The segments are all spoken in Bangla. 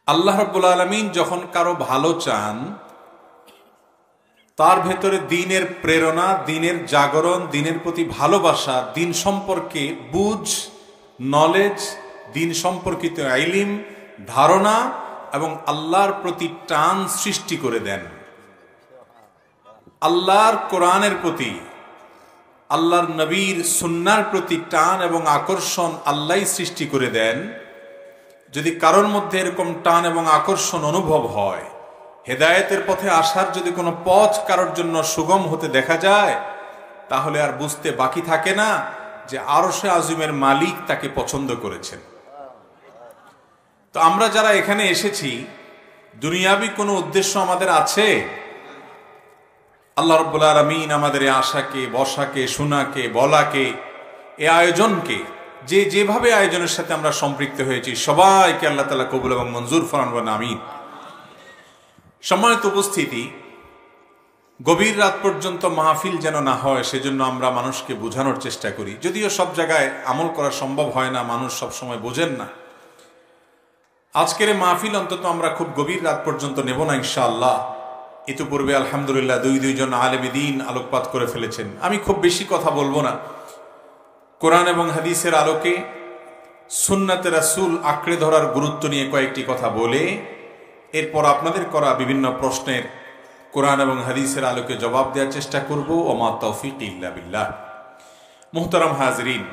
আল্লাহ রাব্বুল আলামিন যখন কারো ভালো চান, তার ভেতরে দ্বীনের প্রেরণা, দ্বীনের জাগরণ, দ্বীনের প্রতি ভালোবাসা, দ্বীন সম্পর্কে বুঝ, নলেজ, দ্বীন সম্পর্কিত ইলম, ধারণা এবং আল্লাহর প্রতি টান সৃষ্টি করে দেন। আল্লাহর কোরআনের প্রতি, আল্লাহর নবীর সুন্নাহর প্রতি টান এবং আকর্ষণ আল্লাহই সৃষ্টি করে দেন। যদি কারোর মধ্যে এরকম টান এবং আকর্ষণ অনুভব হয়, হেদায়েতের পথে আসার যদি কোনো পথ কারোর জন্য সুগম হতে দেখা যায়, তাহলে আর বুঝতে বাকি থাকে না যে আরশে আযমের মালিক তাকে পছন্দ করেছেন। তো আমরা যারা এখানে এসেছি, দুনিয়াবি কোনো উদ্দেশ্য আমাদের আছে? আল্লাহ রাব্বুল আলামিন আমাদের এই আশাকে, বসাকে, শোনাকে, বলাকে, এই আয়োজনকে, যে যেভাবে আয়োজনের সাথে আমরা সম্পৃক্ত হয়েছি, সবাইকে আল্লাহ তাআলা কবুল এবং মঞ্জুর ফরমান, আমিন। সম্মানিত উপস্থিতি, গভীর রাত পর্যন্ত মাহফিল যেন না হয়, সেজন্য আমরা মানুষকে বোঝানোর চেষ্টা করি। যদিও সব জায়গায় আমল করা সম্ভব হয় না, মানুষ সব সময় বোঝেন না। আজকের এই মাহফিল অন্তত আমরা খুব গভীর রাত পর্যন্ত নেব না ইনশাআল্লাহ। ইতিপূর্বে আলহামদুলিল্লাহ দুইজন আলেমে দ্বীন আলোকপাত করে ফেলেছেন। আমি খুব বেশি কথা বলবো না। কোরআন এবং হাদিসের আলোকে সুন্নাতে রাসূল আঁকড়ে ধরার গুরুত্ব নিয়ে কয়েকটি কথা বলে, এরপর আপনাদের করা বিভিন্ন প্রশ্নের কোরআন এবং হাদিসের আলোকে জবাব দেওয়ার চেষ্টা করব। ওমা তৌফিক ইল্লা বিল্লাহ। মুহতারাম হাজরিন,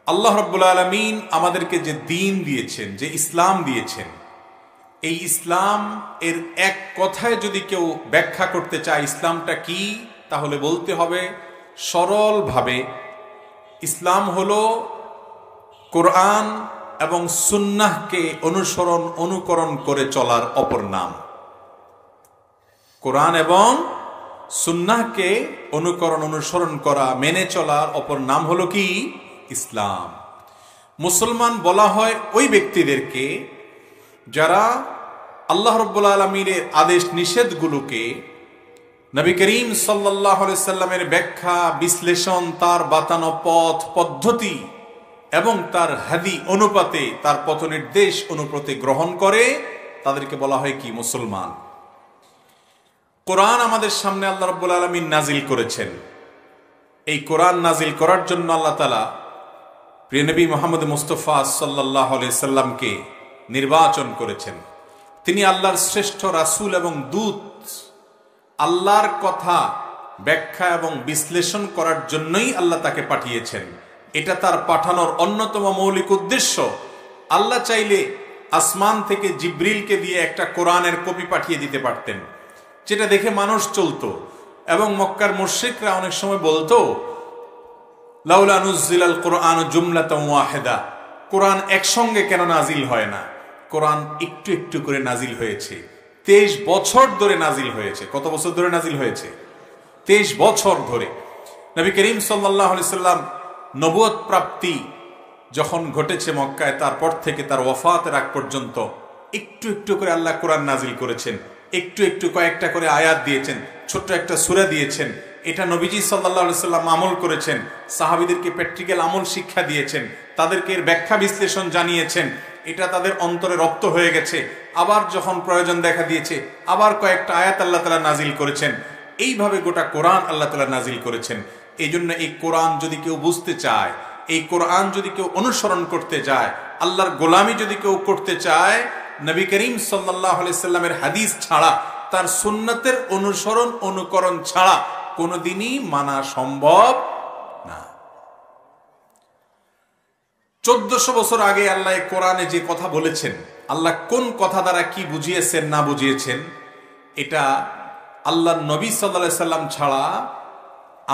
আল্লাহ রাব্বুল আলামিন আমাদেরকে যে দ্বীন দিয়েছেন, যে ইসলাম দিয়েছেন, এই ইসলাম এর এক কথায় যদি কেউ ব্যাখ্যা করতে চায় ইসলামটা কি, তাহলে বলতে হবে সরলভাবে, ইসলাম হলো কোরআন এবং সুন্নাহকে অনুকরণ করে চলার অপর নাম। কোরআন এবং সুন্নাহকে অনুসরণ করা, মেনে চলার অপর নাম হলো কি? ইসলাম। মুসলমান বলা হয় ওই ব্যক্তিদেরকে যারা আল্লাহ রাব্বুল আলামিনের আদেশ নিষেধগুলোকে নবী করিম সাল্লাল্লাহু আলাইহি সাল্লামের ব্যাখ্যা, বিশ্লেষণ, তার বাতানো পথ পদ্ধতি এবং তার হাদি অনুপাতে, তার পথ নির্দেশ অনুপাতে গ্রহণ করে, তাদেরকে বলা হয় কি? মুসলমান। কোরআন আমাদের সামনে আল্লাহ রাব্বুল আলামিন নাজিল করেছেন। এই কোরআন নাজিল করার জন্য আল্লাহ তাআলা প্রিয় নবী মুহাম্মদ মুস্তাফা সাল্লাল্লাহু আলাইহি সাল্লামকে নির্বাচন করেছেন। তিনি আল্লাহর শ্রেষ্ঠ রাসূল এবং দূত। আল্লাহর কথা ব্যাখ্যা এবং বিশ্লেষণ করার জন্যই আল্লাহ তাকে পাঠিয়েছেন। এটা তার পাঠানোর অন্যতম মৌলিক উদ্দেশ্য। আল্লাহ চাইলে আসমান থেকে জিব্রিলকে দিয়ে একটা কোরআনের কপি পাঠিয়ে দিতে পারতেন, যেটা দেখে মানুষ চলতো। এবং মক্কার মুশরিকরা অনেক সময় বলতো, লাউলা নুজ্জিলাল কুরআন জুমলাতান ওয়াহিদা, কোরআন একসঙ্গে কেন নাজিল হয় না? কোরআন একটু একটু করে নাজিল হয়েছে। 23 বছর ধরে নাজিল হয়েছে। কত বছর ধরে নাজিল হয়েছে? 23 বছর ধরে। নবী করিম সাল্লাল্লাহু আলাইহি সাল্লাম নবুয়ত প্রাপ্তি যখন ঘটেছে মক্কায়, তারপর থেকে তার ওয়াফাতের আগ পর্যন্ত একটু একটু করে আল্লাহ কোরআন নাজিল করেছেন। একটু একটু কয়েকটা করে আয়াত দিয়েছেন, ছোট্ট একটা সূরা দিয়েছেন। এটা নবীজি সাল্লাল্লাহু আলাইহি সাল্লাম আমল করেছেন। সাহাবীদেরকে প্র্যাকটিক্যাল আমল শিক্ষা দিয়েছেন, তাদেরকে এর ব্যাখ্যা বিশ্লেষণ জানিয়েছেন। এটা তাদের অন্তরে রপ্ত হয়ে গেছে। আবার যখন প্রয়োজন দেখা দিয়েছে, আবার কয়েকটা আয়াত আল্লাহ তাআলা নাজিল করেছেন। এইভাবে গোটা কোরআন আল্লাহ তাআলা নাজিল করেছেন। এই জন্য এই কোরআন যদি কেউ বুঝতে চায়, এই কোরআন যদি কেউ অনুসরণ করতে চায়, আল্লাহর গোলামি যদি কেউ করতে চায়, নবী করিম সাল্লাল্লাহু আলাইহি সাল্লামের হাদিস ছাড়া, তার সুন্নাতের অনুকরণ ছাড়া কোনোদিনই মানা সম্ভব না। 1400 বছর আগে আল্লাহ কোরআনে যে কথা বলেছেন, আল্লাহ কোন কথা দ্বারা কি বুঝিয়েছেন না বুঝিয়েছেন, এটা আল্লাহর নবী সাল্লাল্লাহু আলাইহি সাল্লাম ছাড়া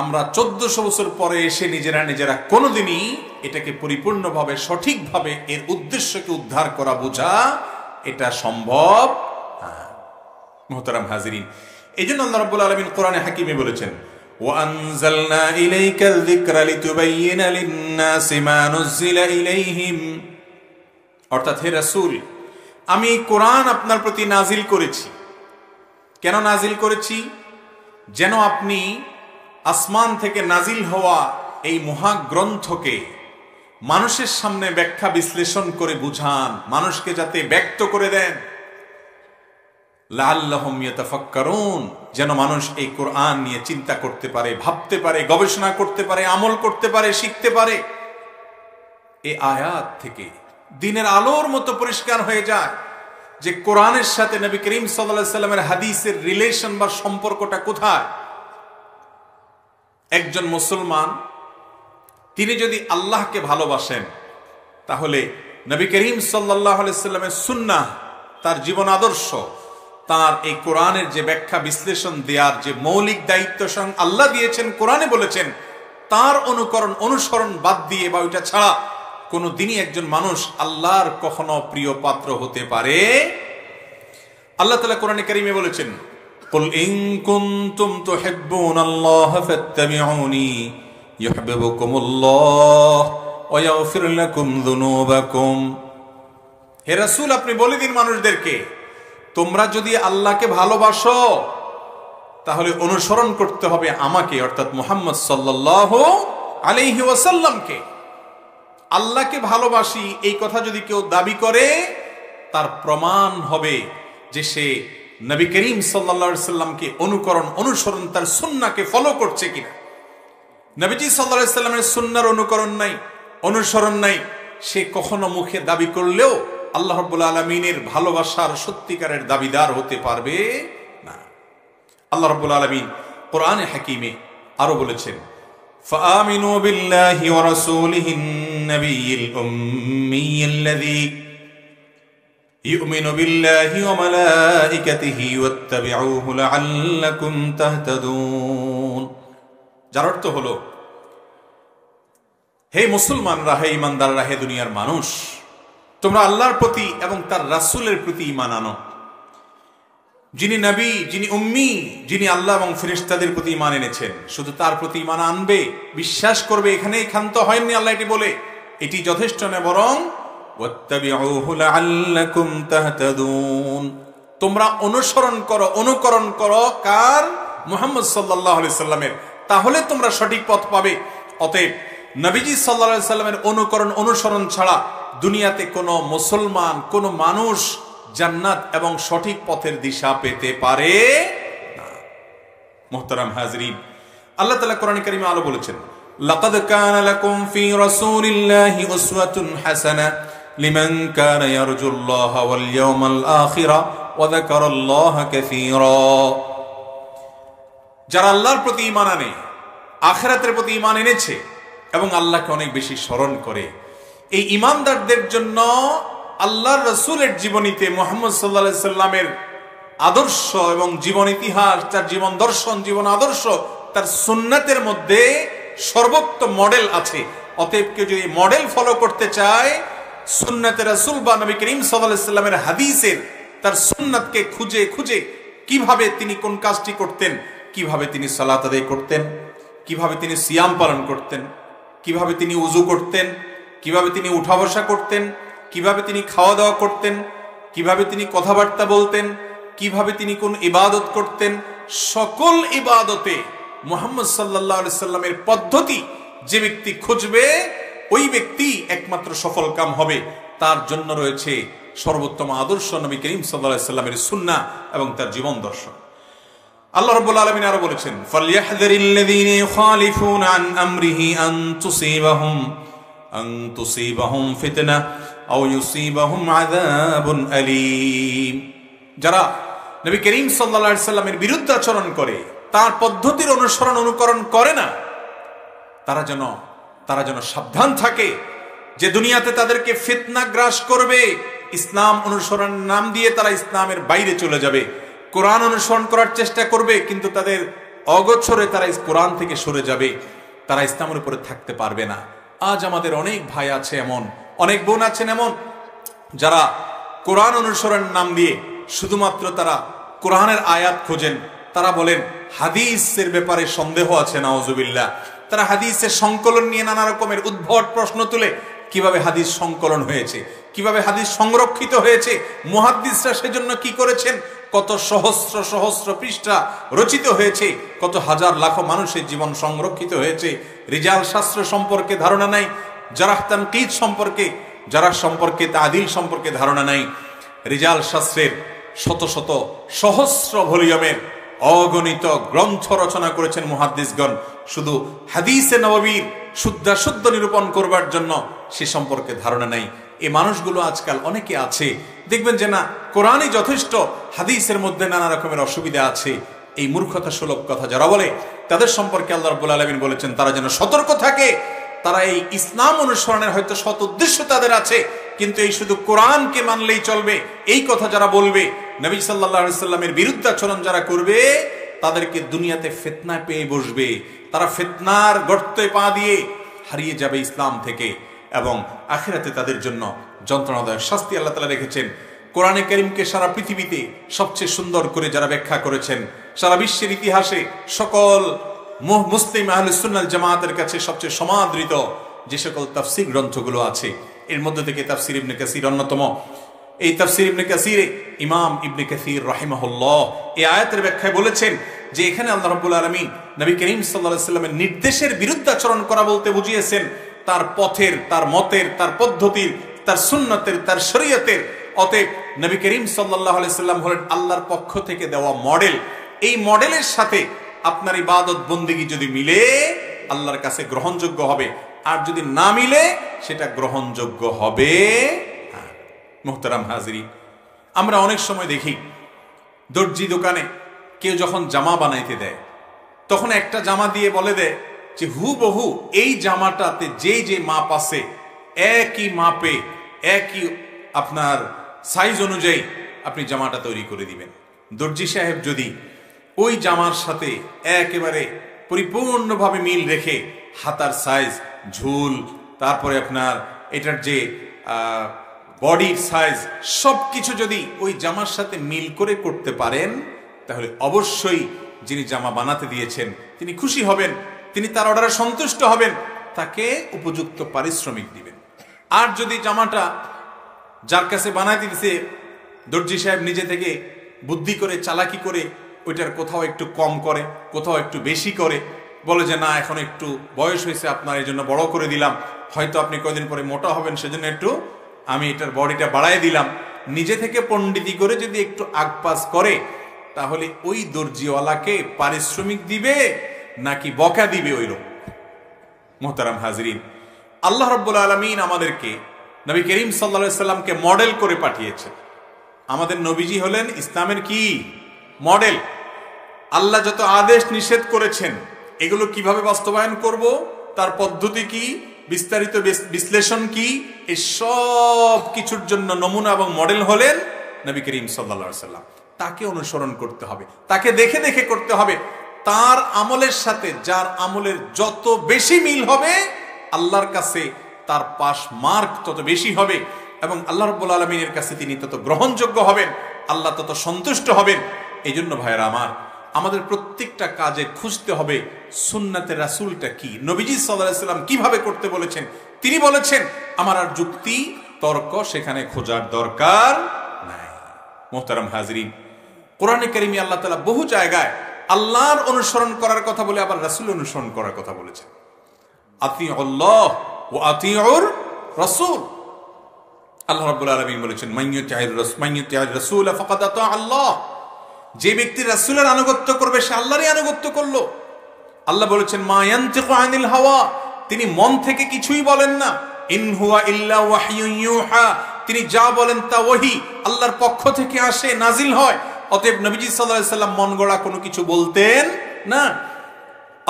আমরা 1400 বছর পরে এসে নিজেরা কোনোদিনই এটাকে পরিপূর্ণভাবে, সঠিকভাবে এর উদ্দেশ্যকে উদ্ধার করা, বোঝা এটা সম্ভব না। মুহতারাম হাজিরিন, এই জন্য আল্লাহ রাব্বুল আলামিন কোরআনে হাকিমে বলেছেন, ওয়ানজালনা ইলাইকাল যিকরা লিতুবাইয়িনা লিন-নাসি মা নুযিলা ইলাইহিম। অর্থাৎ হে রাসূল, আমি কোরআন আপনার প্রতি নাজিল করেছি। কেন নাজিল করেছি? যেন আপনি আসমান থেকে নাজিল হওয়া এই মহাগ্রন্থকে মানুষের সামনে ব্যাখ্যা বিশ্লেষণ করে বুঝান, মানুষকে যাতে ব্যক্ত করে দেন। লাআল্লাহুম ইয়াতাফাক্কারুন, যেন মানুষ এই কোরআন নিয়ে চিন্তা করতে পারে, ভাবতে পারে, গবেষণা করতে পারে, আমল করতে পারে, শিখতে পারে। এই আয়াত থেকে দিনের আলোর মতো পরিষ্কার হয়ে যায় যে কোরআনের সাথে নবী করিম সাল্লাল্লাহু আলাইহি সাল্লামের হাদিসের রিলেশন বা সম্পর্কটা কোথায়। একজন মুসলমান তিনি যদি আল্লাহকে ভালোবাসেন, তাহলে নবী করিম সাল্লাল্লাহু আলাইহি সাল্লামের সুন্নাহ, তার জীবন আদর্শ, তার এই কোরআনের যে ব্যাখ্যা বিশ্লেষণ দেওয়ার যে মৌলিক দায়িত্ব স্বয়ং আল্লাহ দিয়েছেন, কোরআনে বলেছেন, তার অনুসরণ বাদ দিয়ে বা ওইটা ছাড়া কোন দিনই একজন মানুষ আল্লাহর কখনো প্রিয় পাত্র হতে পারে। আল্লাহ তাআলা কোরআনে কারীমে বলেছেন, কুল ইন কুনতুম তুহিব্বুনাল্লাহা ফাত্তাবিউনি ইউহিব্বুকুমুল্লাহ ওয়া ইয়াগফির লাকুম যুনুবাকুম। হে রাসূল, আপনি বলে দিন মানুষদেরকে, তোমরা যদি আল্লাহকে ভালোবাসো তাহলে অনুসরণ করতে হবে আমাকে, অর্থাৎ মুহাম্মদ সাল্লাল্লাহু আলাইহি ওয়াসাল্লামকে। আল্লাহকে ভালোবাসি এই কথা যদি কেউ দাবি করে, তার প্রমাণ হবে যে সে নবী করিম সাল্লাল্লাহু আলাইহি সাল্লামকে অনুসরণ, তার সুন্নাহকে ফলো করছে কিনা। নবীজি সাল্লাল্লাহু আলাইহি সাল্লামের সুন্নাহর অনুসরণ নাই, সে কখনো মুখে দাবি করলেও আল্লাহ রাব্বুল আলামিনের ভালোবাসার সত্যিকারের দাবিদার হতে পারবে না। আল্লাহ রাব্বুল আলামিন কোরআনে হাকিমে আরো বলেছেন, فآمنوا بالله ورسوله النبي الأمي الذي يؤمن بالله وملائكته واتبعوه لعلكم تهتدون। যার অর্থ হলো, হে মুসলমানরা, হে ইমানদাররা, হে দুনিয়ার মানুষ, তোমরা আল্লাহর প্রতি এবং তার রাসূলের প্রতি ঈমান আনো। যিনি নবী, যিনি উম্মি, যিনি আল্লাহ এবং ফেরেশতাদের প্রতি ঈমান এনেছেন, শুধু তার প্রতি ঈমান আনবে, বিশ্বাস করবে, এখানেই ক্ষান্ত হয়নি আল্লাহ এটি বলে। এটি যথেষ্ট নয়, বরং ওয়াত্তাবিউহু লাআল্লাকুম তাহতাদুন, তোমরা অনুকরণ করো কার? মুহাম্মদ সাল্লাল্লাহু আলাইহি সাল্লামের, তাহলে তোমরা সঠিক পথ পাবে। অতএব নবীজি সাল্লাল্লাহু আলাইহি সাল্লামের অনুসরণ ছাড়া দুনিয়াতে কোনো মুসলমান, কোনো মানুষ জান্নাত এবং সঠিক পথের দিশা পেতে পারে না। মুহতারাম হাজরিন, আল্লাহ তাআলা কোরআনে কারীমে আলো বলেছেন, লাকাদ কানা লাকুম ফি রাসূলিল্লাহি উসওয়াতুন হাসানাহ লিমান কানা ইয়ারজুল্লাহা ওয়াল ইয়াওমাল আখিরা ওয়া যাকারাল্লাহা কাসীরা। যারা আল্লাহর প্রতি ঈমান আনে, আখিরাতের প্রতি ঈমান এনেছে এবং আল্লাহকে অনেক বেশি স্মরণ করে, এই ঈমানদারদের জন্য আল্লাহর রাসূলের জীবনীতে মুহাম্মদ সাল্লাল্লাহু আলাইহি সাল্লামের আদর্শ এবং জীবন ইতিহাস, তার জীবন দর্শন, জীবন আদর্শ, তার সুন্নাতের মধ্যে সর্বোত্তম মডেল আছে। অতএব কেউ যদি মডেল ফলো করতে চায়, সুন্নাতে রাসূল বা নবী করিম সাল্লাল্লাহু আলাইহি সাল্লামের হাদিসের তার সুন্নাতকে খুঁজে খুঁজে কিভাবে তিনি কোন কাজটি করতেন, কিভাবে তিনি সালাত আদায় করতেন, কিভাবে তিনি সিয়াম পালন করতেন, কিভাবে তিনি উযু করতেন, কিভাবে তিনি উঠা বসা করতেন, কিভাবে তিনি খাওয়া দাওয়া করতেন, কিভাবে তিনি কথাবার্তা বলতেন, কিভাবে তিনি কোন ইবাদত করতেন, সকল ইবাদতে মুহাম্মদ সাল্লাল্লাহু আলাইহি সাল্লামের পদ্ধতি যে ব্যক্তি খুঁজবে, ওই ব্যক্তি একমাত্র সফলকাম হবে। তার জন্য রয়েছে সর্বোত্তম আদর্শ নবী করিম সাল্লাল্লাহু আলাইহি সাল্লামের সুন্নাহ এবং তার জীবন দর্শন। আল্লাহ রাব্বুল আলামিন আরো বলেছেন, ফালইয়াহযারিল্লাযীনা ইউখালিফুনা আন আমরিহি আন তুসিবাহুম ফিতনাহ আও ইউসিবাহুম আযাবুন আলীম। যারা নবী করিম সাল্লাল্লাহু আলাইহি সাল্লামের বিরুদ্ধে আচরণ করে, তার পদ্ধতির অনুকরণ করে না, তারা যেন সাবধান থাকে যে দুনিয়াতে তাদেরকে ফিতনা গ্রাস করবে। ইসলাম অনুসরণের নাম দিয়ে তারা ইসলামের বাইরে চলে যাবে, কোরআন অনুসরণ করার চেষ্টা করবে, কিন্তু তাদের অগোচরে তারা কোরআন থেকে সরে যাবে, তারা ইসলামের উপরে থাকতে পারবে না। আজ আমাদের অনেক ভাই আছে এমন, অনেক বোন আছেন এমন, যারা কোরআন অনুসরণের নাম দিয়ে শুধুমাত্র তারা কোরআনের আয়াত খোঁজেন। তারা বলেন হাদিসের ব্যাপারে সন্দেহ আছে, নাউজুবিল্লাহ। তারা হাদিসের সংকলন নিয়ে নানা রকমের উদ্ভট প্রশ্ন তুলে, কিভাবে হাদিস সংকলন হয়েছে, কিভাবে হাদিস সংরক্ষিত হয়েছে, মুহাদ্দিসরা সেজন্য কি করেছেন, কত সহস্র সহস্র পৃষ্ঠা রচিত হয়েছে, কত হাজার লাখ মানুষের জীবন সংরক্ষিত হয়েছে। রিজাল শাস্ত্র সম্পর্কে ধারণা নাই, জারাহ তানকিদ সম্পর্কে, জারাহ সম্পর্কে, তাদিল সম্পর্কে ধারণা নাই। রিজাল শাস্ত্রের শত শত সহস্র ভলিউমের অগণিত গ্রন্থ রচনা করেছেন মুহাদ্দিসগণ, শুধু হাদিসে নববীর শুদ্ধ নিরূপণ করবার জন্য সে সম্পর্কে ধারণা নাই। এই মানুষগুলো আজকাল অনেকে আছে, দেখবেন যে না কোরআনই যথেষ্ট, হাদিসের মধ্যে নানা রকমের অসুবিধা আছে। এই মূর্খতা সুলভ কথা যারা বলে তাদের সম্পর্কে আল্লাহ রাব্বুল আলামিন বলেছেন তারা যেন সতর্ক থাকে। তারা এই ইসলাম অনুসরণের হয়তো সৎ উদ্দেশ্য তাদের আছে, কিন্তু এই শুধু কোরআনকে মানলেই চলবে এই কথা যারা বলবে, নবী সাল্লাল্লাহু আলাইহি সাল্লামের বিরুদ্ধাচরণ যারা করবে, তাদেরকে দুনিয়াতে ফিতনা পেয়ে বসবে। তারা ফিতনার গর্তে পা দিয়ে হারিয়ে যাবে ইসলাম থেকে, এবং আখিরাতে তাদের জন্য যন্ত্রণাদায়ক শাস্তি আল্লাহ তাআলা রেখেছেন। কোরআনে কারীমকে সারা পৃথিবীতে সবচেয়ে সুন্দর করে যারা ব্যাখ্যা করেছেন, সারা বিশ্বের ইতিহাসে সকল মুসলিম আহলুস সুন্নাহ জামাতের কাছে সবচেয়ে সমাদৃত যে সকল তাফসীর গ্রন্থগুলো আছে, এর মধ্যে থেকে তাফসীর ইবনে কাসীর অন্যতম। এই তাফসীর ইবনে কাসীরে ইমাম ইবনে কাসীর রাহিমাহুল্লাহ এই আয়াতের ব্যাখ্যায় বলেছেন যে এখানে আল্লাহ রাব্বুল আলামিন নবী করিম সাল্লাল্লাহু আলাইহি সাল্লামের নির্দেশের বিরুদ্ধাচরণ করা বলতে বুঝিয়েছেন তার পথের, তার মতের, তার পদ্ধতির, তার সুন্নতের, তার শরীয়তের। অতএব নবী করিম সাল্লাল্লাহু আলাইহি সাল্লাম হলেন আল্লাহর পক্ষ থেকে দেওয়া মডেল। এই মডেলের সাথে আপনার ইবাদত বন্দেগী যদি মিলে আল্লাহর কাছে গ্রহণযোগ্য হবে, আর যদি না মিলে সেটা গ্রহণযোগ্য হবে না। মুহতারাম হাজিরিন, আমরা অনেক সময় দেখি দর্জি দোকানে কেউ যখন জামা বানাইতে দেয় তখন একটা জামা দিয়ে বলে দেয় যে হুবহু এই জামাটাতে যে যে মাপ আছে একই মাপে একই আপনার সাইজ অনুযায়ী আপনি জামাটা তৈরি করে দিবেন। দর্জি সাহেব যদি ওই জামার সাথে একেবারে পরিপূর্ণভাবে মিল রেখে হাতার সাইজ, ঝুল, তারপরে আপনার এটার যে বডির সাইজ সবকিছু যদি ওই জামার সাথে মিল করে করতে পারেন, তাহলে অবশ্যই যিনি জামা বানাতে দিয়েছেন তিনি খুশি হবেন, তিনি তার অর্ডারে সন্তুষ্ট হবেন, তাকে উপযুক্ত পারিশ্রমিক দিবেন। আর যদি জামাটা যার কাছে বানাতে দিয়েছে দর্জি সাহেব নিজে থেকে বুদ্ধি করে, চালাকি করে ওইটার কোথাও একটু কম করে, কোথাও একটু বেশি করে, বলে যে না এখন একটু বয়স হয়েছে আপনার, এই জন্য বড় করে দিলাম, হয়তো আপনি কয়দিন পরে মোটা হবেন সেজন্য একটু আমি এটার বডিটা বাড়ায় দিলাম, নিজে থেকে পণ্ডিতি করে যদি একটু আগপাস করে, তাহলে ওই দর্জিওয়ালাকে পারিশ্রমিক দিবে নাকি বকা দিবে ওই লোক? মুহতারাম হাজরিন, আল্লাহ রাব্বুল আলামিন আমাদেরকে নবী করিম সাল্লাল্লাহু আলাইহি সাল্লামকে মডেল করে পাঠিয়েছেন। আমাদের নবীজি হলেন ইসলামের কি মডেল। আল্লাহ যত আদেশ নিষেধ করেছেন এগুলো কিভাবে বাস্তবায়ন করব, তার পদ্ধতি কি, বিস্তারিত বিশ্লেষণ কি, এই সব কিছুর জন্য নমুনা এবং মডেল হলেন নবী করিম সাল্লাল্লাহু আলাইহি সাল্লাম। তাকে অনুসরণ করতে হবে, তাকে দেখে দেখে করতে হবে। তার আমলের সাথে যার আমলের যত বেশি মিল হবে আল্লাহর কাছে তার পাস মার্ক তত বেশি হবে, এবং আল্লাহ রাব্বুল আলামিনের কাছে তিনি তত গ্রহণযোগ্য হবেন, আল্লাহ তত সন্তুষ্ট হবেন। এই জন্য ভাইরা আমার, আমাদের প্রত্যেকটা কাজে খুঁজতে হবে সুন্নাতে রাসূলটা কি, নবীজি সাল্লাল্লাহু আলাইহি সাল্লাম কিভাবে করতে বলেছেন। তিনি বলেছেন আমার আর যুক্তি তর্ক সেখানে খোঁজার দরকার নাই। মুহতারাম হাজরিন, কোরআনে কারিমে আল্লাহ তাআলা বহু জায়গায় আল্লাহর অনুসরণ করার কথা বলে আবার রাসূল অনুসরণ করার কথা বলেছেন। আতিউল্লাহ ওয়া আতিউর রাসূল। আল্লাহ রাব্বুল আলামিন বলেছেন মাইয়ুতি'আর রাসূল ফাকাদ আতা আল্লাহ, যে ব্যক্তি রাসূলের আনুগত্য করবে সে আল্লাহরই আনুগত্য করলো। আল্লাহ বলেছেন মা ইয়ানতিকু আনিল হাওয়া, তিনি মন থেকে কিছুই বলেন না। ইন হুয়া ইল্লা ওয়াহয়ুন ইউহা, তিনি যা বলেন তা ওহী, আল্লাহর পক্ষ থেকে আসে, নাজিল হয়। অতএব নবীজি সাল্লাল্লাহু আলাইহি সাল্লাম মন গড়া কোনো কিছু বলতেন না।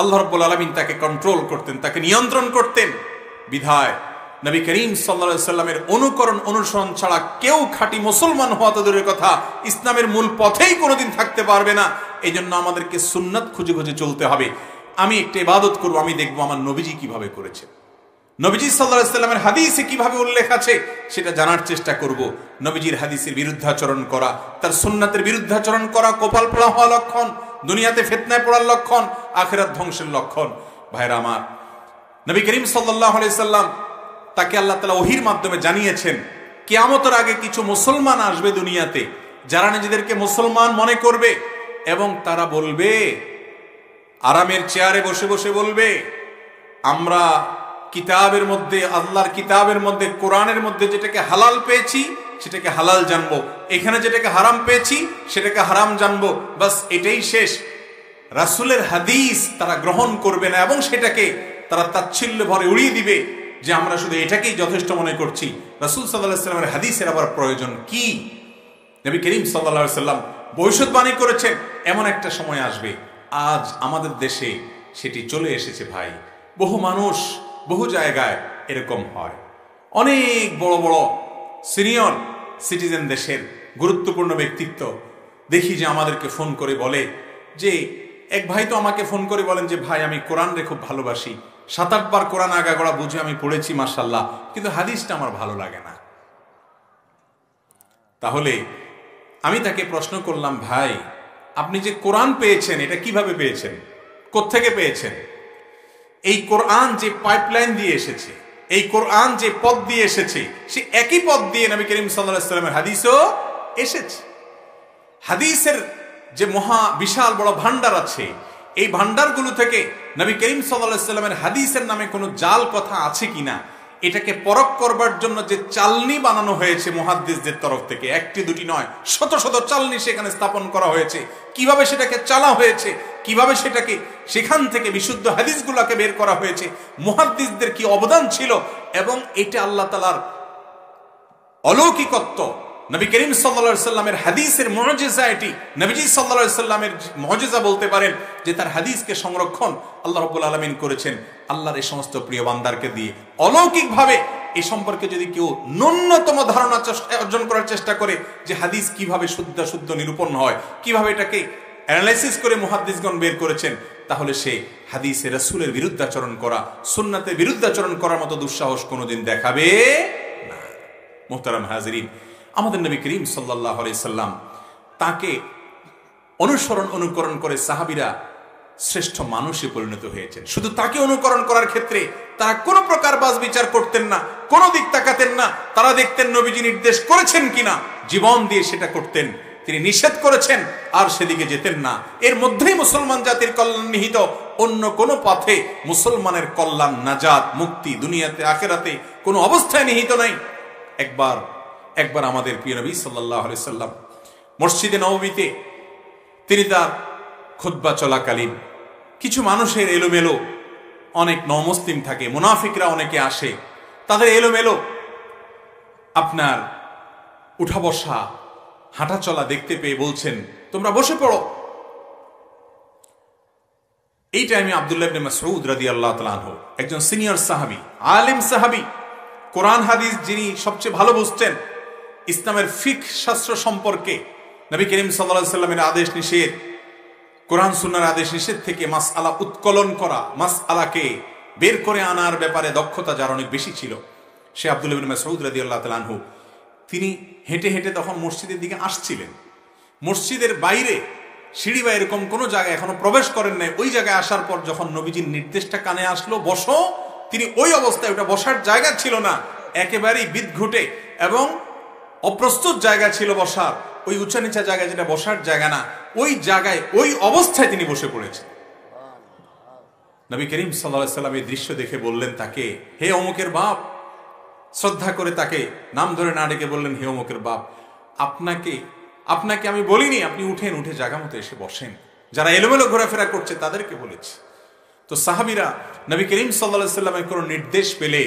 আল্লাহ রাব্বুল আলামিন তাকে কন্ট্রোল করতেন, তাকে নিয়ন্ত্রণ করতেন। বিধায় নবী করিম সাল্লাল্লাহু আলাইহি সাল্লামের অনুকরণ অনুসরণ ছাড়া কেউ খাঁটি মুসলমান হওয়া তো দূরের কথা, ইসলামের মূল পথেই কোনোদিন থাকতে পারবে না। এই জন্য আমাদেরকে সুন্নাত খুঁজে খুঁজে চলতে হবে। আমি একটা ইবাদত করবো, আমি দেখবো আমার নবীজি কিভাবে করেছে, নবীজি সাল্লাল্লাহু আলাইহি সাল্লামের হাদিসে কিভাবে উল্লেখ আছে সেটা জানার চেষ্টা করব। নবীজির হাদিসের বিরুদ্ধাচরণ করা, তার সুন্নাতের বিরুদ্ধাচরণ করা কপাল পোড়া হওয়া লক্ষণ, দুনিয়াতে ফিতনায় পড়ার লক্ষণ, আখিরাত ধ্বংসের লক্ষণ। ভাইরা আমার, নবী করিম সাল্লাল্লাহু আলাইহি সাল্লাম তাকে আল্লাহ তাআলা ওহীর মাধ্যমে জানিয়েছেন কিয়ামতের আগে কিছু মুসলমান আসবে দুনিয়াতে, যারা নিজেদেরকে মুসলমান মনে করবে এবং তারা বলবে, আরামের চেয়ারে বসে বসে বলবে আমরা কিতাবের মধ্যে, আল্লাহর কিতাবের মধ্যে, কোরআনের মধ্যে যেটাকে হালাল পেয়েছি সেটাকে হালাল জানবো, এখানে যেটাকে হারাম পেয়েছি সেটাকে হারাম জানবো, বাস এটাই শেষ। রাসূলের হাদিস তারা গ্রহণ করবে না এবং সেটাকে তারা তাচ্ছিল্য ভরে উড়িয়ে দিবে যে আমরা শুধু এটাকেই যথেষ্ট মনে করছি। রাসূল সাল্লাল্লাহু আলাইহি ওয়াসাল্লামের হাদিসের আবার প্রয়োজন কি? নবী করিম সাল্লাল্লাহু আলাইহি ওয়াসাল্লাম ভবিষ্যৎবাণী করেছেন এমন একটা সময় আসবে, আজ আমাদের দেশে সেটি চলে এসেছে ভাই। বহু মানুষ বহু জায়গায় এরকম হয়। অনেক বড় বড় সিনিয়র সিটিজেন, দেশের গুরুত্বপূর্ণ ব্যক্তিত্ব দেখি যে আমাদেরকে ফোন করে বলে যে, এক ভাই তো আমাকে ফোন করে বলেন যে ভাই আমি কোরআনরে খুব ভালোবাসি, 7-8 বার কোরআন আগাগোড়া বুঝে আমি পড়েছি মাশাআল্লাহ, কিন্তু হাদিসটা আমার ভালো লাগে না। তাহলে আমি তাকে প্রশ্ন করলাম, ভাই আপনি যে কোরআন পেয়েছেন এটা কিভাবে পেয়েছেন, কোত্থেকে পেয়েছেন? এই কোরআন যে পাইপলাইন দিয়ে এসেছে, এই কোরআন যে পথ দিয়ে এসেছে, সে একই পথ দিয়ে নবী করিম সাল্লাল্লাহু আলাইহি ওয়াসাল্লামের হাদিসও এসেছে। হাদিসের যে মহা বিশাল বড় ভান্ডার আছে, এই ভান্ডারগুলো থেকে নবী করিম সাল্লাল্লাহু আলাইহি ওয়াসাল্লামের হাদিসের নামে কোনো জাল কথা আছে কিনা এটাকে পরখ করবার জন্য যে চালনি বানানো হয়েছে মুহাদ্দিসদের তরফ থেকে, একটি দুটি নয়, শত শত চালনি সেখানে স্থাপন করা হয়েছে। কিভাবে সেটাকে চালা হয়েছে, কিভাবে সেটাকে সেখান থেকে বিশুদ্ধ হাদিসগুলোকে বের করা হয়েছে, মুহাদ্দিসদের কি অবদান ছিল, এবং এটা আল্লাহ তাআলার অলৌকিকত্ব। নবী করিম সাল্লাল্লাহু আলাইহি ওয়াসাল্লামের হাদিসের মুজিজা, এটি নবীজি সাল্লাল্লাহু আলাইহি ওয়াসাল্লামের মুজিজা বলতে পারেন, যে তার হাদিসকে সংরক্ষণ আল্লাহ রাব্বুল আলামিন করেছেন আল্লাহর এই সমস্ত প্রিয় বান্দারকে দিয়ে। অলৌকিকভাবে এই সম্পর্কে যদি কেউ ন্যূনতম ধারণা অর্জন করার চেষ্টা করে যে হাদিস কিভাবে শুদ্ধ নিরূপণ হয়, কিভাবে এটাকে অ্যানালাইসিস করে মুহাদ্দিসগণ বের করেছেন, তাহলে সে হাদিসে রাসূলের বিরুদ্ধাচরণ করা, সুন্নাতের বিরুদ্ধাচরণ করার মতো দুঃসাহস কোনোদিন দেখাবে না। মুহতারাম হাজিরিন, আমাদের নবী করিম সাল্লাল্লাহু আলাইহি সাল্লাম, তাকে অনুকরণ করে সাহাবীরা শ্রেষ্ঠ মানুষে পরিণত হয়েছেন। শুধু তাকে অনুকরণ করার ক্ষেত্রে তারা কোনো প্রকার বাজ বিচার করতেন না, কোনো দিক তাকাতেন না। তারা দেখতেন নবীজি নির্দেশ করেছেন কিনা, জীবন দিয়ে সেটা করতেন। তিনি নিষেধ করেছেন আর সেদিকে যেতেন না। এর মধ্যেই মুসলমান জাতির কল্যাণ নিহিত, অন্য কোনো পথে মুসলমানের কল্যাণ, নাজাত, মুক্তি দুনিয়াতে আখিরাতে কোনো অবস্থায় নিহিত নাই। একবার আমাদের প্রিয় নবী সাল্লাল্লাহু আলাইহি সাল্লাম মসজিদে নববীতে তিনি তার খুতবা চলাকালীন কিছু মানুষের এলোমেলো, অনেক নমুসলিম থাকে, মুনাফিকরা অনেকে আসে, তাদের এলোমেলো আপনার উঠা বসা, হাঁটা চলা দেখতে পেয়ে বলছেন, তোমরা বসে পড়ো। এই টাইমে আব্দুল্লাহ ইবনে মাসউদ রাদিয়াল্লাহু তাআলা আনহু, একজন সিনিয়র সাহাবী, আলেম সাহাবী, কোরআন হাদিস যিনি সবচেয়ে ভালো বুঝতেন, ইসলামের ফিকহ শাস্ত্র সম্পর্কে নবী করিম সাল্লাল্লাহু আলাইহি সাল্লামের আদেশ নিষেধ, কোরআন সুন্নাহর আদেশ নিষেধ থেকে মাসআলা উৎকলন করা, মাসআলাকে বের করে আনার ব্যাপারে দক্ষতা যার অনেক বেশি ছিল, সে আব্দুল্লাহ ইবনে মাসউদ রাদিয়াল্লাহু তাআলা আনহু, তিনি হেঁটে হেঁটে তখন মসজিদের দিকে আসছিলেন। মসজিদের বাইরে সিঁড়ি বা এরকম কোনো জায়গায় এখনো প্রবেশ করেন নাই। ওই জায়গায় আসার পর যখন নবীজির নির্দেশটা কানে আসলো, বসো, তিনি ওই অবস্থায়, ওটা বসার জায়গা ছিল না, একেবারেই বিদঘুটে এবং অপ্রস্তুত জায়গা ছিল বসার, ওই উঁচা নিচা জায়গায় যেটা বসার জায়গা না, ওই জায়গায় ওই অবস্থায় তিনি বসে পড়েছেন। নবী করিম সাল্লাল্লাহু আলাইহি সাল্লাম এই দৃশ্য দেখে বললেন তাকে, হে অমুকের বাপ, শ্রদ্ধা করে তাকে নাম ধরে না ডেকে বললেন, হে অমুকের বাপ, আপনাকে আমি বলিনি, আপনি উঠে জায়গা মতো এসে বসেন। যারা এলোমেলো ঘোরাফেরা করছে তাদেরকে বলেছি। তো সাহাবীরা নবী করিম সাল্লাল্লাহু আলাইহি সাল্লামের কোনো নির্দেশ পেলে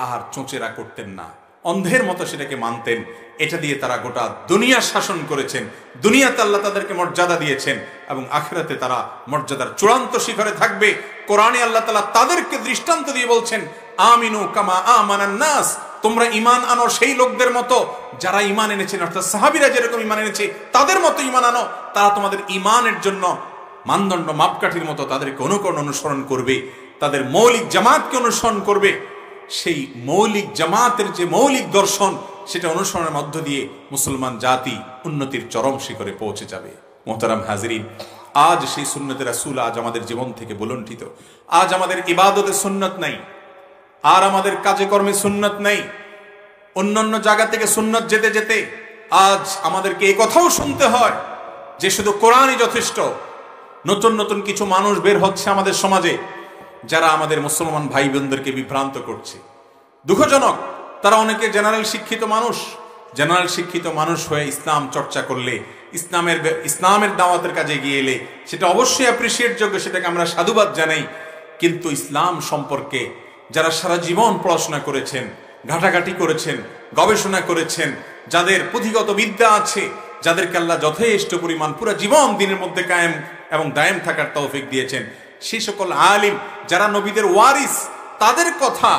আর চোঁচেরা করতেন না, অন্ধের মতো সেটাকে মানতেন। এটা দিয়ে তারা গোটা দুনিয়া শাসন করেছেন। দুনিয়াতে আল্লাহ তাদেরকে মর্যাদা দিয়েছেন এবং আখিরাতে তারা মর্যাদার চূড়ান্ত শিখরে থাকবে। কোরআনে আল্লাহ তাআলা তাদেরকে দৃষ্টান্ত দিয়ে বলছেন, আমিনু কামা আমানান নাস, তোমরা ঈমান আনো সেই লোকদের মতো যারা ঈমান এনেছেন, অর্থাৎ সাহাবীরা যেরকম ঈমান এনেছে তাদের মতো ঈমান আনো। তারা তোমাদের ঈমানের জন্য মানদণ্ড, মাপকাঠির মতো তাদেরকে অনুসরণ করবে, তাদের মৌলিক জামাতকে অনুসরণ করবে। সেই মৌলিক জামাতের যে মৌলিক দর্শন, সেটা অনুসরণের মধ্য দিয়ে মুসলমান জাতি উন্নতির চরম শিখরে পৌঁছে যাবে। মোহতারাম হাজিরিন, আজ সেই সুন্নতে রাসূল আজ আমাদের জীবন থেকে বুলন্ডিত। আজ আমাদের ইবাদতে সুন্নত নাই, আর আমাদের কাজে কর্মে সুন্নত নাই। অন্যান্য জায়গা থেকে সুন্নত যেতে যেতে আজ আমাদেরকে এই কথাও শুনতে হয় যে শুধু কোরআনই যথেষ্ট। নতুন নতুন কিছু মানুষ বের হচ্ছে আমাদের সমাজে, যারা আমাদের মুসলমান ভাই বোনদেরকে বিভ্রান্ত করছে। দুঃখজনক, তারা অনেকে জেনারেল শিক্ষিত মানুষ হয়ে ইসলাম চর্চা করলে, ইসলামের দাওয়াতের কাজে গিয়ে এলে সেটা অবশ্যই অ্যাপ্রিসিয়েট যোগ্য, সেটাকে আমরা সাধুবাদ জানাই। কিন্তু ইসলাম সম্পর্কে যারা সারা জীবন পড়াশোনা করেছেন, ঘাটাঘাটি করেছেন, গবেষণা করেছেন, যাদের পুঁথিগত বিদ্যা আছে, যাদেরকে আল্লাহ যথেষ্ট পরিমাণ পুরো জীবন দিনের মধ্যে কায়েম এবং দায়েম থাকার তৌফিক দিয়েছেন, সেই সকল আলিম যারা নবীদের ওয়ারিস, তাদের কথা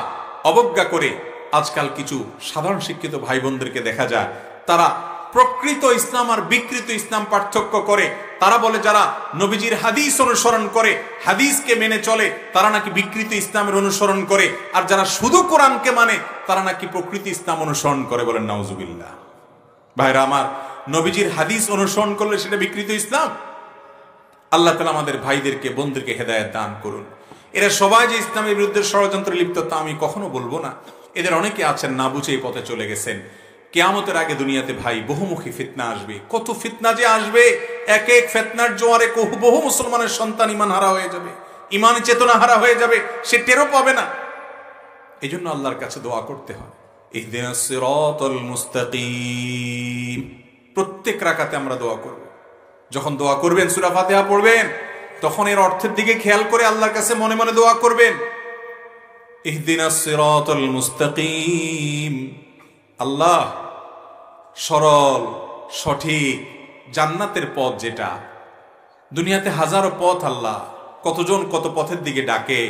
অবজ্ঞা করে আজকাল কিছু সাধারণ শিক্ষিত ভাই বোনদেরকে দেখা যায় তারা প্রকৃত ইসলাম আর বিকৃত ইসলাম পার্থক্য করে। তারা বলে যারা নবীজির হাদিস অনুসরণ করে, হাদিসকে মেনে চলে, তারা নাকি বিকৃত ইসলামের অনুসরণ করে, আর যারা শুধু কোরআনকে মানে তারা নাকি প্রকৃত ইসলাম অনুসরণ করে। বলেন নাউজুবিল্লাহ। ভাইরা আমার, নবীজির হাদিস অনুসরণ করলে সেটা বিকৃত ইসলাম? আল্লাহ তাআলা আমাদের ভাইদেরকে বোনদেরকে হেদায়েত দান করুন। এরা সবাই যে ইসলামের বিরুদ্ধে ষড়যন্ত্রে লিপ্ত তা আমি কখনো বলবো না। এদের অনেকে আছেন না বুঝে এই পথে চলে গেছেন। কিয়ামতের আগে দুনিয়াতে ভাই বহুমুখী ফিতনা আসবে, কত ফিতনা যে আসবে, এক এক ফিতনার জোয়ারে বহু মুসলমানের সন্তান ইমান হারা হয়ে যাবে, ইমান চেতনা হারা হয়ে যাবে, সে টেরও পাবে না। এই জন্য আল্লাহর কাছে দোয়া করতে হয়, ইহদিনাস সিরাতাল মুস্তাকিম। প্রত্যেক রাকাতে আমরা দোয়া করব। যখন দোয়া করবেন, সূরা ফাতিহা পড়বেন, তখন এর অর্থের দিকে খেয়াল করে আল্লাহর কাছে মনে মনে দোয়া করবেন, ইহদিনাস সিরাতাল মুস্তাকিম। আল্লাহ, সরল সঠিক জান্নাতের পথ যেটা, দুনিয়াতে হাজারো পথ, আল্লাহ কতজন কত পথের দিকে ডাকে,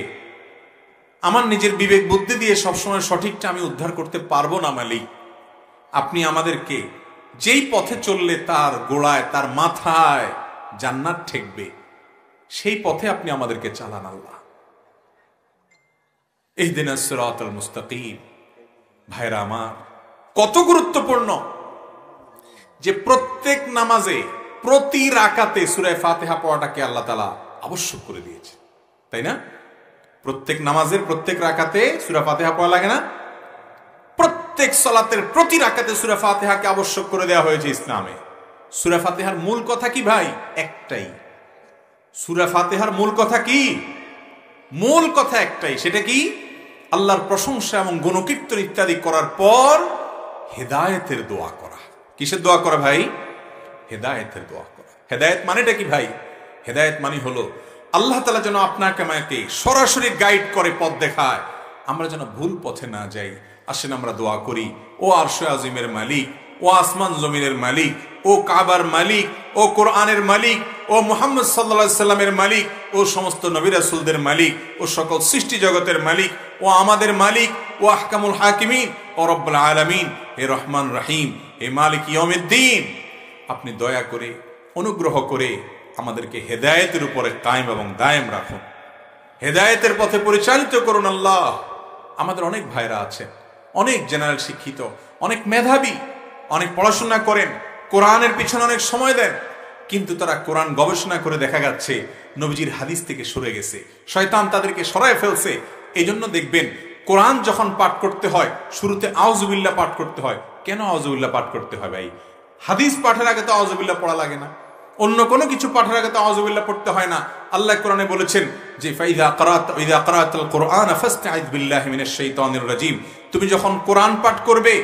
আমার নিজের বিবেক বুদ্ধি দিয়ে সবসময় সঠিকটা আমি উদ্ধার করতে পারবো না মালিক। আপনি আমাদেরকে যেই পথে চললে তার গোড়ায়, তার মাথায় জান্নাত ঠেকবে, সেই পথে আপনি আমাদেরকে চালান আল্লাহ। ইহদিনাস সিরাতাল মুস্তাকিম। ভাইরা আমার, কত গুরুত্বপূর্ণ যে প্রত্যেক নামাজে প্রতি রাকাতে সূরা ফাতিহা পড়াটাকে আল্লাহ তাআলা আবশ্যক করে দিয়েছে, তাই না? প্রত্যেক নামাজের প্রত্যেক রাকাতে সূরা ফাতিহা পড়া লাগে না? প্রত্যেক সালাতের প্রতি রাকাতে সূরা ফাতিহাকে আবশ্যক করে দেওয়া হয়েছে ইসলামে। সূরা ফাতিহার মূল কথা কি ভাই? একটাই। সূরা ফাতিহার মূল কথা কি? মূল কথা একটাই। সেটা কি? আল্লাহর প্রশংসা এবং গুণকীর্তন ইত্যাদি করার পর হেদায়েতের দোয়া করা। কিসের দোয়া করা ভাই? হেদায়েতের দোয়া করা। হেদায়েত মানেটা কি ভাই? হেদায়েত মানে হলো আল্লাহ তাআলা যেন আপনাকে আমাকে সরাসরি গাইড করে, পথ দেখায়, আমরা যেন ভুল পথে না যাই। আসেন আমরা দোয়া করি, ও আরশে আজিমের মালিক, ও আসমান জমিনের মালিক, ও কাবার মালিক, ও কোরআনের মালিক, ও মুহাম্মদ সাল্লাল্লাহু আলাইহি সাল্লামের মালিক, ও সমস্ত নবী রাসূলদের মালিক, ও সকল সৃষ্টি জগতের মালিক, ও আমাদের মালিক, ও আহকামুল হাকিমিন, ও রব্বুল আলামিন, হে রহমান রহিম, হে মালিক ইয়াউমিদ্দিন, আপনি দয়া করে অনুগ্রহ করে আমাদেরকে হেদায়েতের উপরে কায়েম এবং দায়েম রাখুন, হেদায়েতের পথে পরিচালিত করুন আল্লাহ। আমাদের অনেক ভাইরা আছেন, অনেক জেনারেল শিক্ষিত, অনেক মেধাবী, অনেক পড়াশোনা করেন, কোরআনের পিছনে অনেক সময় দেন, কিন্তু তারা কোরআন গবেষণা করে দেখা যাচ্ছে নবীজির হাদিস থেকে সরে গেছে, শয়তান তাদেরকে সরায় ফেলছে। এই জন্য দেখবেন কোরআন যখন পাঠ করতে হয় শুরুতে আউযুবিল্লাহ পাঠ করতে হয়। কেন আউযুবিল্লাহ পাঠ করতে হয় ভাই? হাদিস পাঠের আগে তো আউযুবিল্লাহ পড়া লাগে না, অন্য কোনো কিছু পাঠের আগে তো আউযুবিল্লাহ পড়তে হয় না। আল্লাহ কোরআনে বলেছেন যে ইযা ক্রাআতাল কুরআন ফাসতাইয বিল্লাহি মিনাশ শাইতানির রাজীম। তুমি যখন কোরআন পাঠ করবে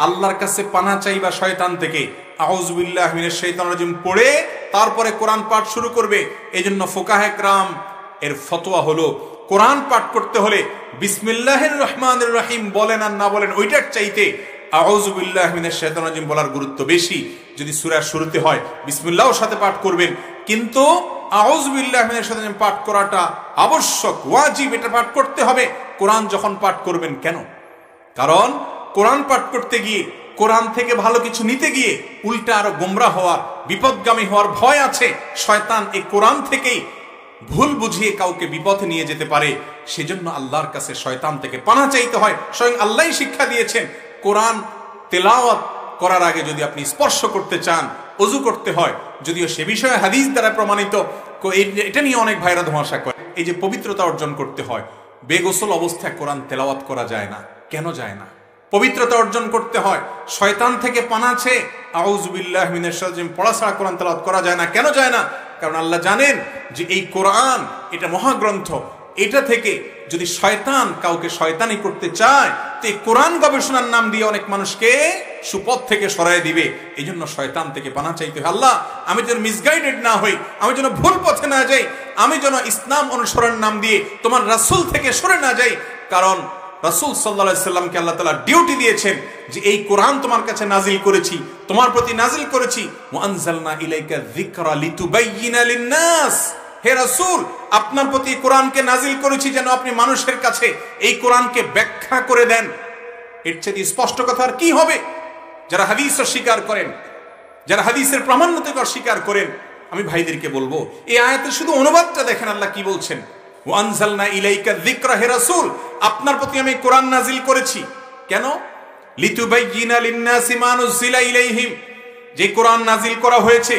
আল্লাহর কাছে পানাহ চাইবা শয়তান থেকে, আউযু বিল্লাহি মিনাশ শাইতানির রাজীম পড়ে তারপরে কোরআন পাঠ শুরু করবে। এইজন্য ফুকাহে কেরাম এর ফতোয়া হলো কোরআন পাঠ করতে হলে বিসমিল্লাহির রহমানির রহিম বলেন আর না বলেন ওইটার চাইতে আউযু বিল্লাহি মিনাশ শাইতানির রাজীম বলার গুরুত্ব বেশি। যদি সূরার শুরুতে হয় বিসমিল্লাহর সাথে পাঠ করবেন, কিন্তু আউযু বিল্লাহি মিনাশ শাইতানির রাজীম পাঠ করাটা আবশ্যক, ওয়াজিব, এটা পাঠ করতে হবে কোরআন যখন পাঠ করবেন। কেন? কারণ কোরআন পাঠ করতে গিয়ে, কোরআন থেকে ভালো কিছু নিতে গিয়ে উল্টা আরো গোমরাহ হওয়ার, বিপদগামী হওয়ার ভয় আছে। শয়তান এই কোরআন থেকেই ভুল বুঝিয়ে কাউকে বিপথে নিয়ে যেতে পারে। সেজন্য আল্লাহর কাছে শয়তান থেকে পানাহ চাইতে হয়। স্বয়ং আল্লাহই শিক্ষা দিয়েছেন, কোরআন তেলাওয়াত করার আগে যদি আপনি স্পর্শ করতে চান ওযু করতে হয়, যদিও সে বিষয়ে হাদিস দ্বারা প্রমাণিত। এটা নিয়ে অনেক ভাইরা ধোঁয়াশা করে। এই যে পবিত্রতা অর্জন করতে হয়, বেগোসল অবস্থায় কোরআন তেলাওয়াত করা যায় না। কেন যায় না? পবিত্রতা অর্জন করতে হয়, শয়তান থেকে পানাহ চেয়ে আউযু বিল্লাহি মিনাশ শাইতানির রাজীম পড়া ছাড়া কোরআন তেলাওয়াত করা যায় না। কেন যায় না? কারণ আল্লাহ জানেন যে এই কোরআন এটা মহাগ্রন্থ, এটা থেকে যদি শয়তান কাউকে শয়তানি করতে চায়, তো এই কোরআন গবেষণার নাম দিয়ে অনেক মানুষকে সুপথ থেকে সরায় দিবে। এই জন্য শয়তান থেকে পানা চাইতে হয়, আল্লাহ আমি যেন মিসগাইডেড না হই, আমি যেন ভুল পথে না যাই, আমি যেন ইসলাম অনুসরণ নাম দিয়ে তোমার রাসূল থেকে সরে না যাই। কারণ রাসূল সাল্লাল্লাহু আলাইহি সাল্লামকে আল্লাহ তাআলা ডিউটি দিয়েছেন যে এই কোরআন তোমার কাছে নাজিল করেছি, তোমার প্রতি নাজিল করেছি। ওয়া আনজালনা ইলাইকা যিকরা লিতুবাইয়িনা লিন-নাস, হে রাসূল আপনার প্রতি কোরআনকে নাজিল করেছি যেন আপনি মানুষের কাছে এই কোরআনকে ব্যাখ্যা করে দেন। এর চেয়ে স্পষ্ট কথা আর কি হবে? যারা হাদিস অস্বীকার করেন, যারা হাদিসের প্রামাণ্যতাকে অস্বীকার করেন, আমি ভাইদেরকে বলবো এই আয়াতের শুধু অনুবাদটা দেখেন আল্লাহ কি বলছেন। ওয়া আনজালনা ইলাইকা যিকরা, হে রাসূল আপনার প্রতি আমি কোরআন নাজিল করেছি কেন? লিতুবাইয়িনা লিন-নাসি মা নুজিলা ইলাইহিম, যে কোরআন নাজিল করা হয়েছে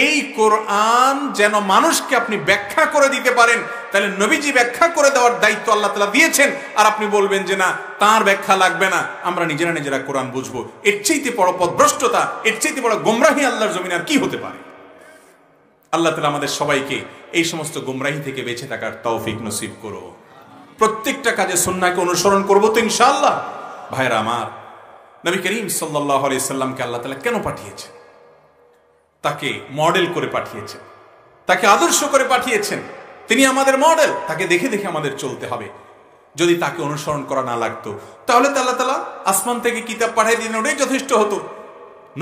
এই কোরআন যেন মানুষকে আপনি ব্যাখ্যা করে দিতে পারেন। তাহলে নবীজি ব্যাখ্যা করে দেওয়ার দায়িত্ব আল্লাহ তাআলা দিয়েছেন, আর আপনি বলবেন যে না তার ব্যাখ্যা লাগবে না, আমরা নিজেরা নিজেরা কোরআন বুঝবো। এর চাইতে বড় পথভ্রষ্টতা, এর চাইতে বড় গোমরাহি আল্লাহর জমিনে আর কি হতে পারে? আল্লাহ তাআলা আমাদের সবাইকে এই সমস্ত গোমরাহি থেকে বেঁচে থাকার তৌফিক নসিব করো। প্রত্যেকটা কাজে সুন্নাহকে অনুসরণ করবো তো ইনশাআল্লাহ। ভাইরা আমার, নবী করিম সাল্লাল্লাহু আলাইহি সাল্লামকে আল্লাহ তাআলা কেন পাঠিয়েছেন? তাকে মডেল করে পাঠিয়েছেন, তাকে আদর্শ করে পাঠিয়েছেন। তিনি আমাদের মডেল, তাকে দেখে দেখে আমাদের চলতে হবে। যদি তাকে অনুসরণ করা না লাগতো তাহলে আল্লাহ তাআলা আসমান থেকে কিতাব পাঠিয়ে দিলেন, ওটাই যথেষ্ট হতো।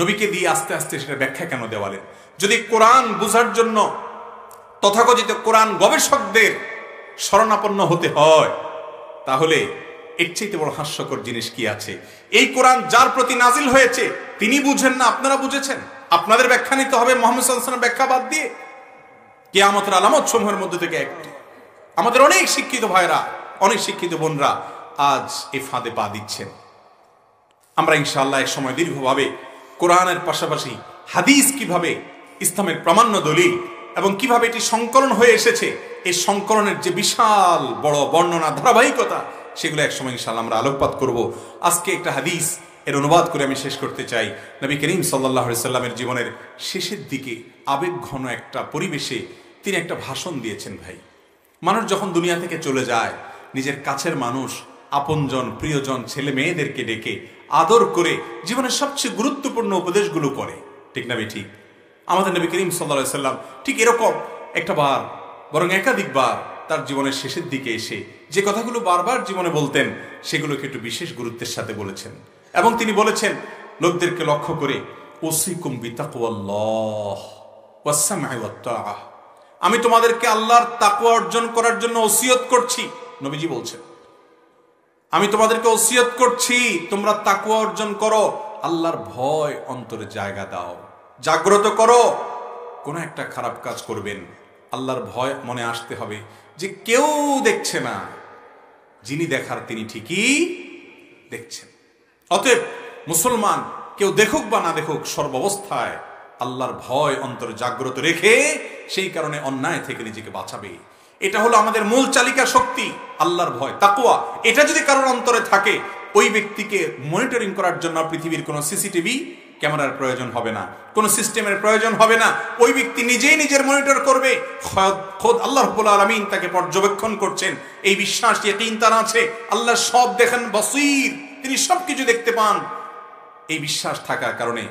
নবীকে দিয়ে আস্তে আস্তে সেটা ব্যাখ্যা কেন দেওয়ালেন? যদি কোরআন বোঝার জন্য তথাকথিত কোরআন গবেষকদের শরণাপন্ন হতে হয়, তাহলে এর চাইতে বড় হাস্যকর জিনিস কি আছে? এই কোরআন যার প্রতি নাজিল হয়েছে তিনি বুঝেন না, আপনারা বুঝেছেন, আপনাদের ব্যাখ্যা নিতে হবে মুহাম্মদ সাল্লাল্লাহু আলাইহি ওয়াসাল্লামের ব্যাখ্যা বাদ দিয়ে। কিয়ামতের আলামত সমূহের মধ্যে থেকে একটি। আমাদের অনেক শিক্ষিত ভাইরা, অনেক শিক্ষিত বোনরা আজ এই ফাঁদে পা দিচ্ছেন। আমরা ইনশাআল্লাহ এক সময় দীর্ঘভাবে কোরআনের পাশাপাশি হাদিস কিভাবে ইসলামের প্রামাণ্য দলিল এবং কিভাবে এটি সংকলন হয়ে এসেছে, এই সংকলনের যে বিশাল বড় বর্ণনা ধারাবাহিকতা, সেগুলো এক সময় ইনশাআল্লাহ আমরা আলোকপাত করব। আজকে একটা হাদিস এর অনুবাদ করে আমি শেষ করতে চাই। নবী করিম সাল্লাল্লাহু আলাইহি সাল্লামের জীবনের শেষের দিকে আবেগঘন একটা পরিবেশে তিনি একটা ভাষণ দিয়েছেন। ভাই, মানুষ যখন দুনিয়া থেকে চলে যায়, নিজের কাছের মানুষ, আপনজন, প্রিয়জন, ছেলে মেয়েদেরকে ডেকে আদর করে জীবনের সবচেয়ে গুরুত্বপূর্ণ উপদেশগুলো করে, ঠিক না? ঠিক আমাদের নবী করিম সাল্লাল্লাহু আলাইহি সাল্লাম ঠিক এরকম একটা বার, বরং একাধিকবার তার জীবনের শেষের দিকে এসে যে কথাগুলো বারবার জীবনে বলতেন, সেগুলোকে একটু বিশেষ গুরুত্বের সাথে বলেছেন। এবং তিনি বলেছেন লোকদেরকে লক্ষ্য করে, ওসিকুম বিতাকওয়াল্লাহ ওয়াসসামঈ ওয়াত-তাআহ, আমি তোমাদেরকে আল্লাহর তাকওয়া অর্জন করার জন্য ওসিয়ত করছি। নবীজি বলছেন আমি তোমাদেরকে ওসিয়ত করছি তোমরা তাকওয়া অর্জন করো, আল্লাহর ভয় অন্তরে জায়গা দাও, জাগ্রত করো। কোন একটা খারাপ কাজ করবেন, আল্লাহর ভয় মনে আসতে হবে যে কেউ দেখছে না, যিনি দেখার তিনি ঠিকই দেখছেন। অতএব মুসলমান কেউ দেখুক বা না দেখুক, সর্বাবস্থায় আল্লাহর ভয় অন্তরে জাগ্রত রেখে সেই কারণে অন্যায় থেকে নিজেকে বাঁচাবে। এটা হলো আমাদের মূল চালিকা শক্তি, আল্লাহর ভয়, তাকওয়া। এটা যদি কারোর অন্তরে থাকে, ওই ব্যক্তিকে মনিটরিং করার জন্য পৃথিবীর কোনো সিসিটিভি ক্যামেরার প্রয়োজন হবে না, কোনো সিস্টেমের প্রয়োজন হবে না। ওই ব্যক্তি নিজেই নিজের মনিটর করবে। খোদ আল্লাহ রাব্বুল আলামিন তাকে পর্যবেক্ষণ করছেন, এই বিশ্বাস, ইয়াকিন তার আছে। আল্লাহ সব দেখেন, বসীর, তিনি সবকিছু দেখতে পান। এই বিশ্বাস থাকার কারণে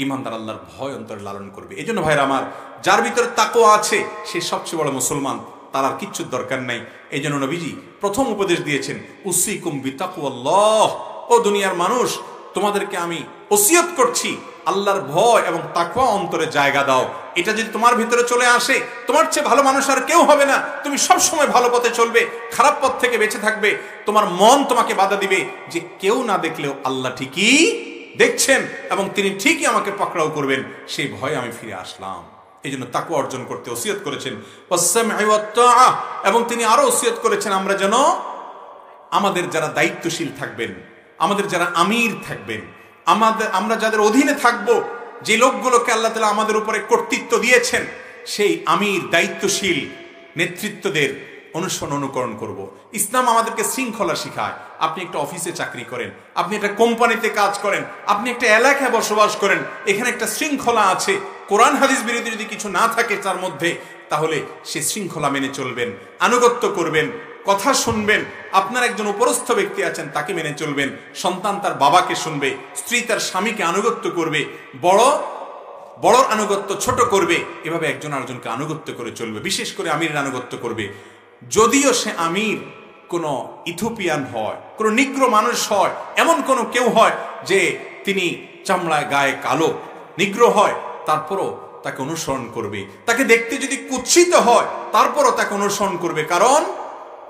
ঈমানদার আল্লাহর ভয় অন্তরে লালন করবে। এই জন্য ভাইরা আমার, যার ভিতরে তাকওয়া আছে সে সবচেয়ে বড় মুসলমান, তার আর কিচ্ছুর দরকার নাই। এই জন্য নবীজি প্রথম উপদেশ দিয়েছেন, উসিকুম বিতাকওয়াল্লাহ, ও দুনিয়ার মানুষ তোমাদেরকে আমি ওসিয়ত করছি আল্লাহর ভয় এবং তাকওয়া অন্তরে জায়গা দাও। এটা যদি তোমার ভিতরে চলে আসে, তোমার চেয়ে ভালো মানুষ আর কেউ হবে না। তুমি সব সময় ভালো পথে চলবে, খারাপ পথ থেকে বেঁচে থাকবে। তোমার মন তোমাকে বাধা দিবে যে কেউ না দেখলেও আল্লাহ ঠিকই দেখছেন এবং তিনি ঠিকই আমাকে পাকড়াও করবেন। সেই ভয়ে আমি ফিরে আসলাম। এই জন্য তাকওয়া অর্জন করতে ওসিয়ত করেছেন, ওয়াসসামঈ ওয়াত-তাআহ, এবং তিনি আরো ওসিয়ত করেছেন আমরা যেন আমাদের যারা দায়িত্বশীল থাকবেন, আমাদের যারা আমির থাকবেন, আমরা যাদের অধীনে থাকব, যে লোকগুলোকে আল্লাহ তাআলা আমাদের উপরে কর্তৃত্ব দিয়েছেন, সেই আমির, দায়িত্বশীল নেতৃত্বদের অনুকরণ করব। ইসলাম আমাদেরকে শৃঙ্খলা শিখায়। আপনি একটা অফিসে চাকরি করেন, আপনি একটা কোম্পানিতে কাজ করেন, আপনি একটা এলাকায় বসবাস করেন, এখানে একটা শৃঙ্খলা আছে। কোরআন হাদিস বিরোধী যদি কিছু না থাকে তার মধ্যে, তাহলে সে শৃঙ্খলা মেনে চলবেন, আনুগত্য করবেন, কথা শুনবেন, আপনার একজন উপরস্থ ব্যক্তি আছেন তাকে মেনে চলবেন, সন্তান তার বাবাকে শুনবে, স্ত্রী তার স্বামীকে আনুগত্য করবে, বড়র আনুগত্য ছোট করবে, এভাবে একজন আরেকজনকে আনুগত্য করে চলবে, বিশেষ করে আমিরের আনুগত্য করবে। যদিও সে আমির কোনো ইথিওপিয়ান হয়, কোনো নিগ্রো মানুষ হয়, এমন কোনো কেউ হয় যে তিনি চামড়ায় গায়ে কালো নিগ্রো হয়, তারপরও তাকে অনুসরণ করবে। তাকে দেখতে যদি কুৎসিত হয় তারপরও তাকে অনুসরণ করবে, কারণ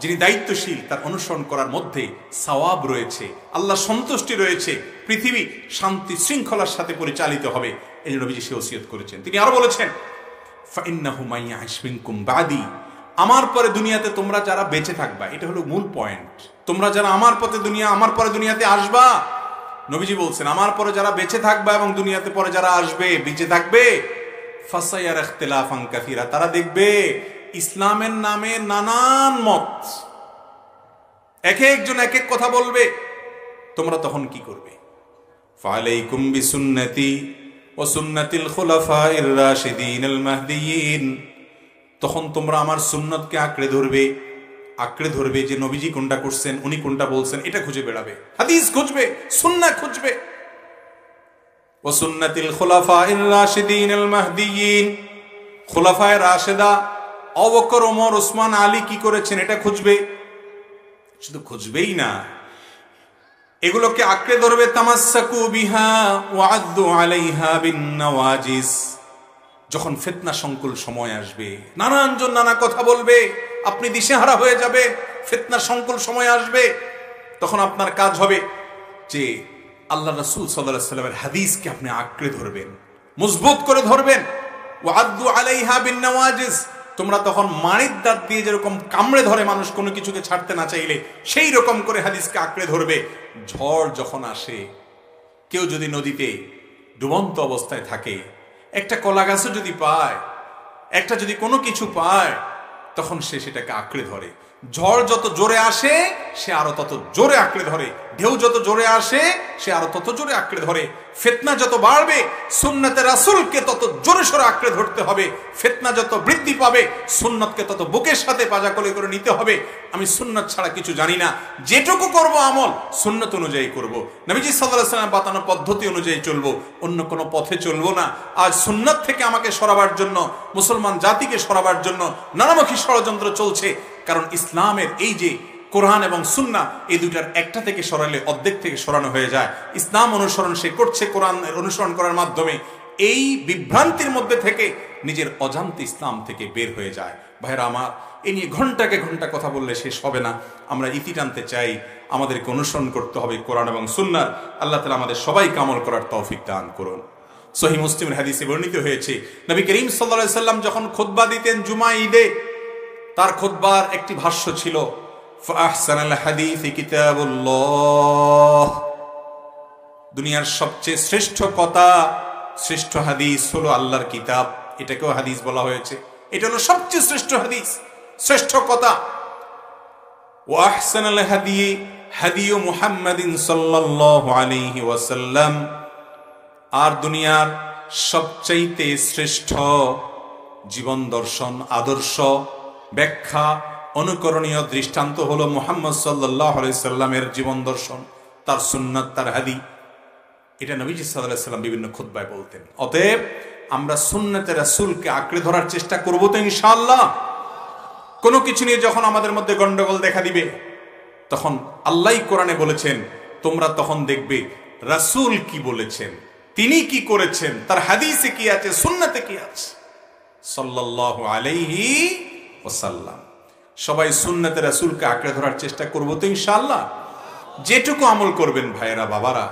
যিনি দায়িত্বশীল তার অনুসরণ করার মধ্যে সওয়াব রয়েছে, আল্লাহ সন্তুষ্টি রয়েছে, পৃথিবী শান্তি শৃঙ্খলার সাথে পরিচালিত হবে। এই জন্য নবীজি সে ওসিয়ত করেছেন। তিনি আরো বলেছেন, ফাইন্নাহু মাইয়াইশ মিনকুম বাদি, আমার পরে দুনিয়াতে তোমরা যারা বেঁচে থাকবা, এটা হলো মূল পয়েন্ট। তোমরা যারা আমার পরে দুনিয়াতে আসবা, নবীজি বলছেন আমার পরে যারা বেঁচে থাকবা এবং দুনিয়াতে পরে যারা আসবে বেঁচে থাকবে, ফাসায়ার ইখতিলাফান কাসীরা, তারা দেখবে ইসলামের নামে নানান মত, এক একজন এক এক কথা বলবে। তোমরা তখন কি করবে? ফালাইকুম বিসুন্নতি ওয়া সুন্নাতিল খুলাফাইর রাশিদিনিল মাহদিয়িন, তখন তোমরা আমার সুন্নতকে আঁকড়ে ধরবে যে নবীজি কোনটা করছেন, উনি কোনটা বলছেন, এটা খুঁজে বেড়াবে, হাদিস খুঁজবে, সুন্নাহ খুঁজবে। ওয়া সুন্নাতিল খুলাফাইর রাশিদিনিল মাহদিয়িন, খুলাফায়ে রাশেদা আবু বকর, ওমর, ওসমান, আলী কি করেছেন এটা খুঁজবে। শুধু খুঁজবেই না, এগুলোকে আঁকড়ে ধরবে। তামাসসাকু বিহা ওয়া আদ্দু আলাইহা বিন নওয়াজিস, যখন ফিতনা সংকুল সময় আসবে, নানানজন নানা কথা বলবে, আপনি দিশেহারা হয়ে যাবে, ফিতনা সংকুল সময় আসবে, তখন আপনার কাজ হবে যে আল্লাহ রাসূল সাল্লাল্লাহু আলাইহি ওয়াসাল্লামের হাদিসকে আপনি আঁকড়ে ধরবেন, মজবুত করে ধরবেন। ওয়া আদ্দু আলাইহা বিন নওয়াজিস, তোমরা তখন মাড়ির দাঁত দিয়ে যেরকম কামড়ে ধরে মানুষ কোনো কিছুকে ছাড়তে না চাইলে, সেই রকম করে হাদিসকে আঁকড়ে ধরবে। ঝড় যখন আসে, কেউ যদি নদীতে ডুবন্ত অবস্থায় থাকে, একটা কলা গাছও যদি পায়, একটা যদি কোনো কিছু পায়, তখন সে সেটাকে আঁকড়ে ধরে। ঝড় যত জোরে আসে সে আরো তত জোরে আঁকড়ে ধরে, ঢেউ যত জোরে আসে সে আরো তত জোরে আঁকড়ে ধরে। ফিতনা যত বাড়বে সুন্নতে রাসূলকে তত জোরে সোরে আঁকড়ে ধরতে হবে। ফিতনা যত বৃদ্ধি পাবে সুন্নতকে তত বুকের সাথে পাজাকলে করে নিতে হবে। আমি সুন্নত ছাড়া কিছু জানি না, যেটুকু করব আমল সুন্নত অনুযায়ী করব, নবীজি সাল্লাল্লাহু আলাইহি ওয়াসাল্লাম বাতানো পদ্ধতি অনুযায়ী চলব, অন্য কোনো পথে চলব না। আজ সুন্নত থেকে আমাকে সরাবার জন্য, মুসলমান জাতিকে সরাবার জন্য নানামুখী ষড়যন্ত্র চলছে। কারণ ইসলামের এই যে কোরআন এবং সুন্নাহ, এই দুটার একটা থেকে সরালে অর্ধেক থেকে সরানো হয়ে যায়। ইসলাম অনুসরণ সে করছে কোরআন অনুসরণ করার মাধ্যমে, এই বিভ্রান্তির মধ্যে থেকে নিজের অজান্তে ইসলাম থেকে বের হয়ে যায়। ভাইরা আমার, এই নিয়ে ঘন্টাকে ঘন্টা কথা বললে শেষ হবে না। আমরা ইতি টানতে চাই, আমাদেরকে অনুসরণ করতে হবে কোরআন এবং সুন্নাহ। আল্লাহ তাআলা আমাদের সবাইকে আমল করার তৌফিক দান করুন। সহিহ মুসলিমের হাদিসে বর্ণিত হয়েছে, নবী করিম সাল্লাল্লাহু আলাইহি সাল্লাম যখন খুতবা দিতেন জুমা ঈদে, তার খুতবার একটি ভাষ্য ছিল, ফাহসানাল হাদিস কিতাবুল্লাহ, দুনিয়ার সবচেয়ে শ্রেষ্ঠ কথা, শ্রেষ্ঠ হাদিস হলো আল্লাহর কিতাব। এটাকেও হাদিস বলা হয়েছে, এটা হলো সবচেয়ে শ্রেষ্ঠ হাদিস, শ্রেষ্ঠ কথা। ওয়া আহসানাল হাদি হাদিয়ু মুহাম্মাদিন সাল্লাল্লাহু আলাইহি ওয়াসাল্লাম, আর দুনিয়ার সবচাইতে শ্রেষ্ঠ জীবন দর্শন, আদর্শ, ব্যাখ্যা, অনুকরণীয় দৃষ্টান্ত হলো মুহাম্মদ সাল্লাল্লাহু আলাইহি সাল্লামের জীবন দর্শন, তার সুন্নাত, তার হাদিস। এটা নবীজি সাল্লাল্লাহু আলাইহি সাল্লাম বিভিন্ন খুতবায় বলতেন। অতএব আমরা সুন্নতে রাসূলকে আঁকড়ে ধরার চেষ্টা করব তো ইনশাআল্লাহ। কোনো কিছু নিয়ে যখন আমাদের মধ্যে গন্ডগোল দেখা দিবে, তখন আল্লাহই কোরআনে বলেছেন, তোমরা তখন দেখবে রাসূল কি বলেছেন, তিনি কি করেছেন, তার হাদিসে কি আছে, সুন্নাতে কি আছে, সাল্লাল্লাহু আলাইহি ওয়াসাল্লাম। সবাই সুন্নতে রাসূলকে আঁকড়ে ধরার চেষ্টা করব তো ইনশাআল্লাহ। যেটুকু আমল করবেন ভাইয়েরা, বাবারা,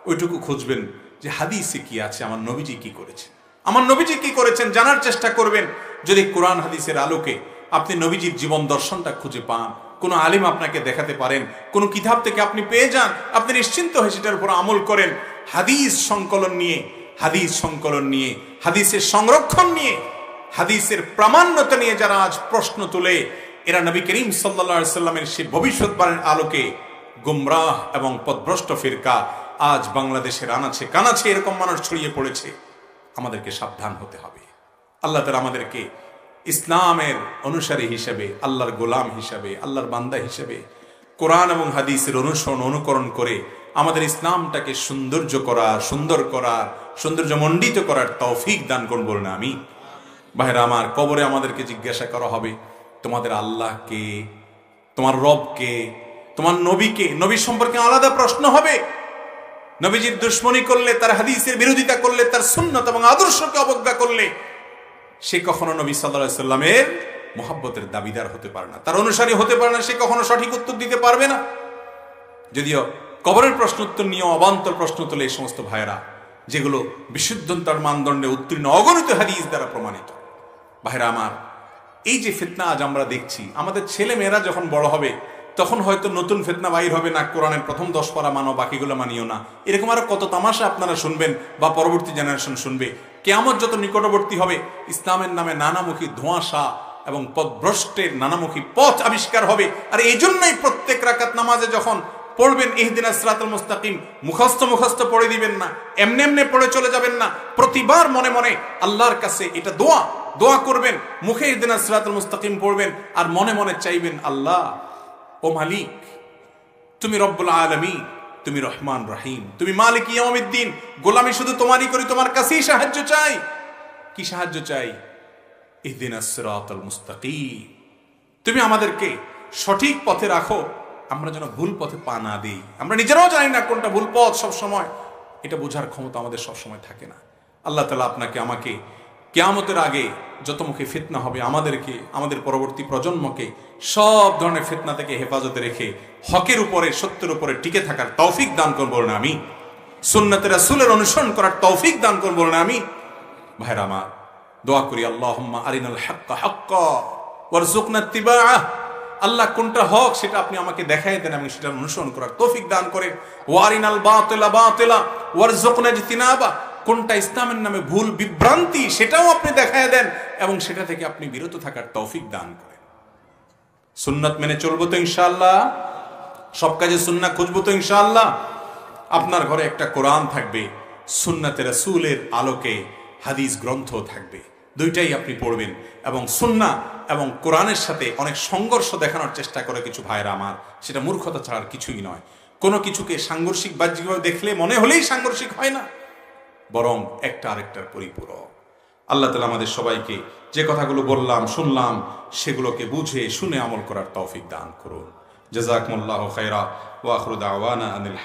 ওইটুকু খুঁজবেন যে হাদিসে কি আছে, আমার নবীজি কি করেছেন, আমার নবীজি কি করেছেন জানার চেষ্টা করবেন। যদি কোরআন হাদিসের আলোকে আপনি নবীজির জীবন দর্শনটা খুঁজে পান, কোনো আলিম আপনাকে দেখাতে পারেন, কোনো কিতাব থেকে আপনি পেয়ে যান, আপনি নিশ্চিন্ত হয়ে সেটার উপর আমল করেন। হাদিস সংকলন নিয়ে, হাদিসের সংরক্ষণ নিয়ে, হাদিসের প্রামাণ্যতা নিয়ে যারা আজ প্রশ্ন তোলে, এরা নবী করিম সাল্লাল্লাহু আলাইহি সাল্লামের সেই ভবিষ্যৎবাণীর আলোকে গুমরাহ এবং পথভ্রষ্ট ফিরকা আজ বাংলাদেশের আনাচে কানাচে এরকম মানুষ ছড়িয়ে পড়েছে। আমাদেরকে সাবধান হতে হবে। আল্লাহ তাআলা আমাদেরকে ইসলামের অনুসারী হিসেবে, আল্লাহর গোলাম হিসেবে, আল্লাহর বান্দা হিসেবে কোরআন এবং হাদিসের অনুসরণ অনুকরণ করে আমাদের ইসলামটাকে সুন্দর করার সৌন্দর্যমণ্ডিত করার তৌফিক দান করুন বলুন আমি। ভাইরা আমার, কবরে আমাদেরকে জিজ্ঞাসা করা হবে তোমাদের আল্লাহ কে, তোমার রব কে, তোমার নবী কে। নবী সম্পর্কে আলাদা প্রশ্ন হবে। নবীজির দুশ্মনী করলে, তার হাদিসের বিরোধিতা করলে, তার সুন্নত এবং আদর্শকে অবজ্ঞা করলে সে কখনো নবী সাল্লাল্লাহু আলাইহি সাল্লামের মুহাব্বতের দাবিদার হতে পারে না, তার অনুসারী হতে পারে না, সে কখনো সঠিক উত্তর দিতে পারবে না। যদিও কবরের প্রশ্ন উত্তর নিয়ে অবান্তর প্রশ্ন তোলে এই সমস্ত ভাইয়েরা, যেগুলো বিশুদ্ধতার মানদণ্ডে উত্তীর্ণ অগণিত হাদিস দ্বারা প্রমাণিত। ভাইরা আমার, এই যে ফিতনা আজ আমরা দেখছি, আমাদের ছেলে মেয়েরা যখন বড় হবে তখন হয়তো নতুন ফিতনা বাইর হবে, না কোরআনের প্রথম 10 পারা মানো, বাকিগুলো মানিও না, এরকম আরো কত তামাশা আপনারা শুনবেন বা পরবর্তী জেনারেশন শুনবে। কিয়ামত যত নিকটবর্তী হবে, ইসলামের নামে নানামুখী ধোঁয়াশা এবং পথভ্রষ্টের নানামুখী পথ আবিষ্কার হবে। আর এই জন্যই প্রত্যেক রাকাত নামাজে যখন পড়বেন ইহদিনাস সিরাতাল মুস্তাকিম, মুখস্থ পড়ে দিবেন না, এমনি পড়ে চলে যাবেন না। প্রতিবার মনে মনে আল্লাহর কাছে এটা দোয়া করবেন, মুখে ইহদিনাস সিরাতাল মুস্তাকিম পড়বেন আর মনে মনে চাইবেন, আল্লাহ ও মালিক, তুমি রব্বুল আলামিন, তুমি রহমান রহিম, তুমি মালিক ইয়াউমিদ্দিন, গোলামি শুধু তোমারই করি, তোমার কাছেই সাহায্য চাই। কি সাহায্য চাই? ইহদিনাস সিরাতাল মুস্তাকিম, তুমি আমাদেরকে সঠিক পথে রাখো, আমরা যেন ভুল পথে পা না দিই। আমরা নিজেরাও জানি না কোনটা ভুল পথ, সবসময় এটা বোঝার ক্ষমতা আমাদের সবসময় থাকে না। আল্লাহ তাআলা আপনাকে আমাকে কিয়ামতের আগে যত মুখে ফিতনা হবে, আমাদেরকে, আমাদের পরবর্তী প্রজন্মকে সব ধরনের ফিতনা থেকে হেফাজতে রেখে হকের উপরে, সত্যের উপরে টিকে থাকার তৌফিক দান করব না আমি, সুন্নতে রাসূলের অনুসরণ করার তৌফিক দান করব না আমি। ভাইরা আমার, দোয়া করি, আল্লাহুম্মা আরিনাল হাক্কা হাক্কা ওয়ারযুকনা ইত্তিবাআহ। আল্লাহ কোনটা হক সেটা আপনি আমাকে দেখায় দেন এবং সেটা অনুসরণ করার তৌফিক দান করেন। ওয়ারিনাল বাতিলা বাতিলা ওয়ারযুকনা ইজতিনাবা, কোনটা ইসলামের নামে ভুল বিভ্রান্তি সেটাও আপনি দেখায় দেন এবং সেটা থেকে আপনি বিরত থাকার তৌফিক দান করেন। সুন্নাত মেনে চলবো তো ইনশাআল্লাহ, সব কাজে সুন্নাহ খুঁজবো তো ইনশাআল্লাহ। আপনার ঘরে একটা কোরআন থাকবে, সুন্নাতে রাসূলের আলোকে হাদিস গ্রন্থ থাকবে, দুইটাই আপনি পড়বেন। এবং সুন্নাহ এবং কোরআনের সাথে অনেক সংঘর্ষ দেখানোর চেষ্টা করে কিছু ভাইরা আমার, সেটা মূর্খতা ছাড়ার কিছুই নয়। কোনো কিছুকে সাংঘর্ষিক বাহ্যিকভাবে দেখলে মনে হলেই সাংঘর্ষিক হয় না, বরং একটা আরেকটার পরিপূরক। আল্লাহ তাআলা আমাদের সবাইকে যে কথাগুলো বললাম, শুনলাম, সেগুলোকে বুঝে শুনে আমল করার তৌফিক দান করুন। জাযাকুমুল্লাহু খায়রা ওয়া আখিরু দাওয়ানা আনিল